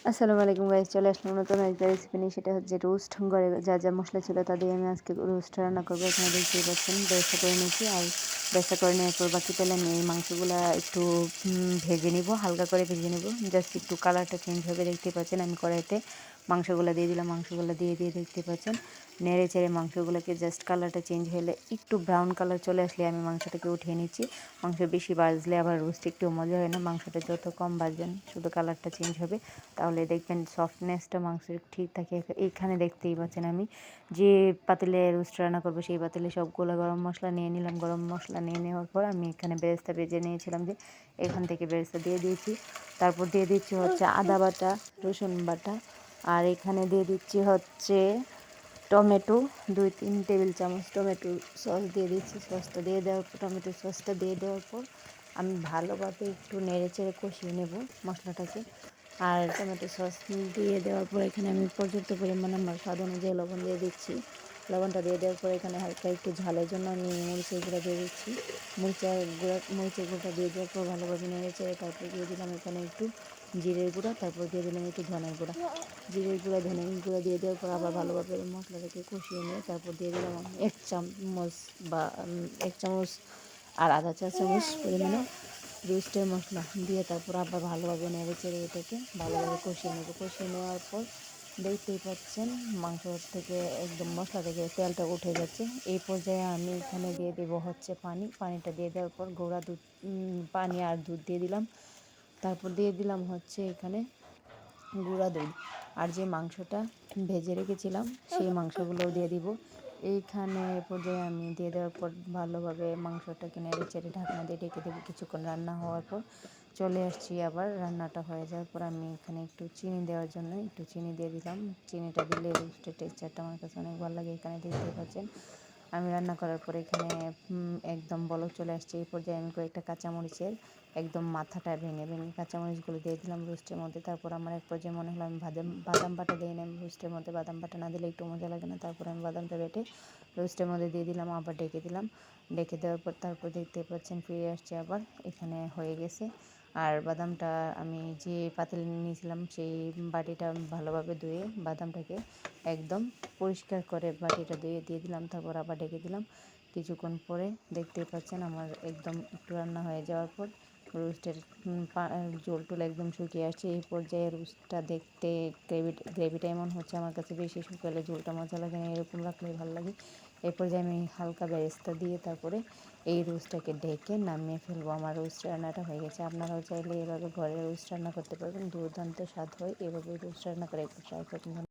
আসসালামু আলাইকুম গাইস, চলে আসলাম নতুন একটা রেসিপি নিয়ে। সেটা হচ্ছে রোস্ট। ঘরে যা যা মশলা ছিল তা দিয়ে আমি আজকে রোস্ট রান্না করবো। এখানে দেখতেই পাচ্ছেন বেরেস্তা করে নিয়েছি। আর বেরেস্তা করে নেওয়ার পর বাকি তেলে আমি এই মাংসগুলো একটু ভেজে নিব, হালকা করে ভেজে নিব, জাস্ট একটু কালারটা চেঞ্জ হবে। দেখতেই পাচ্ছেন আমি কড়াইতে মাংসগুলো দিয়ে দিলাম। মাংসগুলো দিয়ে দেখতে পাচ্ছেন নেড়ে চেড়ে মাংসগুলোকে জাস্ট কালারটা চেঞ্জ হলে একটু ব্রাউন কালার চলে আসলে আমি মাংসটাকে উঠিয়ে নিচ্ছি। মাংস বেশি ভাজলে আবার রোস্ট একটু মজা হয় না। মাংসটা যত কম ভাজবেন শুধু কালারটা চেঞ্জ হবে, তাহলে দেখবেন সফটনেসটা মাংসের ঠিক থাকে। এইখানে দেখতেই পাচ্ছেন আমি যে পাতিলে রোস্ট রান্না করবো সেই পাতিলে সবগুলো গরম মশলা নিয়ে নিলাম। গরম মশলা নিয়ে নেওয়ার পর আমি এখানে বেরেস্তা ভেজে নিয়েছিলাম, যে এখান থেকে বেরেস্তা দিয়ে দিয়েছি। তারপর দিয়ে দিচ্ছি হচ্ছে আদা বাটা, রসুন বাটা, আর এখানে দিয়ে দিচ্ছি হচ্ছে টমেটো 2-3 টেবিল চামচ টমেটো সস দিয়ে দিচ্ছি। সসটা দিয়ে দেওয়ার পর, টমেটো সসটা দিয়ে দেওয়ার পর আমি ভালোভাবে একটু নেড়ে চেড়ে কষিয়ে নেব মশলাটাকে। আর টমেটো সস দিয়ে দেওয়ার পর এখানে আমি পর্যাপ্ত পরিমাণ আমার স্বাদ অনুযায়ী লবণ দিয়ে দিচ্ছি। লবণটা দিয়ে দেওয়ার পর এখানে হালকা একটু ঝালের জন্য আমি মরিচের গুঁড়া দিয়ে দিচ্ছি। মরিচের গুঁড়া দিয়ে দেওয়ার পর ভালোভাবে নেড়ে চেড়ে তারপর দিয়ে দিলাম এখানে একটু জিরের গুঁড়া, তারপর দিয়ে দিলাম একটু ধনের গুঁড়া। জিরের গুঁড়া, ধনের গুঁড়া দিয়ে দেওয়ার পর আবার ভালোভাবে মশলাটাকে কষিয়ে নিয়ে তারপর দিয়ে দিলাম আমি 1 চামচ আর আধা চা চামচ পরিমাণে রোস্টের মশলা দিয়ে তারপর আবার ভালোভাবে নেড়ে চেড়ে এটাকে ভালোভাবে কষিয়ে নেব। কষিয়ে নেওয়ার পর দেখতেই পাচ্ছেন মাংস থেকে একদম মশলা থেকে তেলটা উঠে যাচ্ছে। এই পর্যায়ে আমি এখানে দিয়ে দেবো হচ্ছে পানিটা দিয়ে দেওয়ার পর গুঁড়া দুধ, পানি আর দুধ দিয়ে দিলাম। তারপর দিয়ে দিলাম হচ্ছে এখানে গুঁড়া দুধ, আর যে মাংসটা ভেজে রেখেছিলাম সেই মাংসগুলোও দিয়ে দিব এইখানে। পর্যায়ে আমি দিয়ে দেওয়ার পর ভালোভাবে মাংসটাকে নেড়ে চেড়ে ঢাকনা দিয়ে ঢেকে দেবো। কিছুক্ষণ রান্না হওয়ার পর চলে আসছি আবার রান্নাটা হয়ে যাওয়ার পর আমি এখানে একটু চিনি দেওয়ার জন্য একটু চিনি দিয়ে দিলাম। চিনিটা দিলে রোস্টের টেক্সচারটা আমার কাছে অনেক ভালো লাগে। এখানে দেখতে পাচ্ছেন আমি রান্না করার পর এখানে একদম বলক চলে আসছে। এই পর্যায়ে আমি কয়েকটা কাঁচামরিচের একদম মাথাটা ভেঙে কাঁচামরিচগুলো দিয়ে দিলাম রোস্টের মধ্যে। তারপর আমার এক পর্যায়ে মনে হলো আমি বাদাম বাটা দিয়ে নিলাম রোস্টের মধ্যে। বাদাম বাটা না দিলে একটু মজা লাগে না। তারপর আমি বাদামটা বেটে রোস্টের মধ্যে দিয়ে দিলাম, আবার ঢেকে দিলাম। ঢেকে দেওয়ার পর তারপর দেখতে পাচ্ছেন ফিরে আসছে আবার, এখানে হয়ে গেছে। আর বাদামটা আমি যে পাতিলে নিয়েছিলাম সেই বাটিটা ভালোভাবে ধুয়ে বাদামটাকে একদম পরিষ্কার করে বাটিটা ধুয়ে দিয়ে দিলাম। তারপর আবার ঢেকে দিলাম। কিছুক্ষণ পরে দেখতেই পাচ্ছেন আমার একদম একটু রান্না হয়ে যাওয়ার পর রোস্টের ঝোল টোল একদম শুকিয়ে আসছে। এই পর্যায়ে রোস্টটা দেখতে গ্রেভিটা এমন হচ্ছে, আমার কাছে বেশি শুকালে ঝোলটা মজা লাগে না, এরকম রাখলেই ভালো লাগে। এই পর্যায়ে আমি হালকা বেরেস্তা দিয়ে তারপরে এই রোস্টটাকে ঢেকে নামিয়ে ফেলবো। আমার রোস্ট রান্নাটা হয়ে গেছে। আপনারাও চাইলে এভাবে ঘরে রোস্ট রান্না করতে পারবেন, দুর্দান্ত স্বাদ হয়। এভাবে রোস্ট রান্না করে একটু ট্রাই করবেন।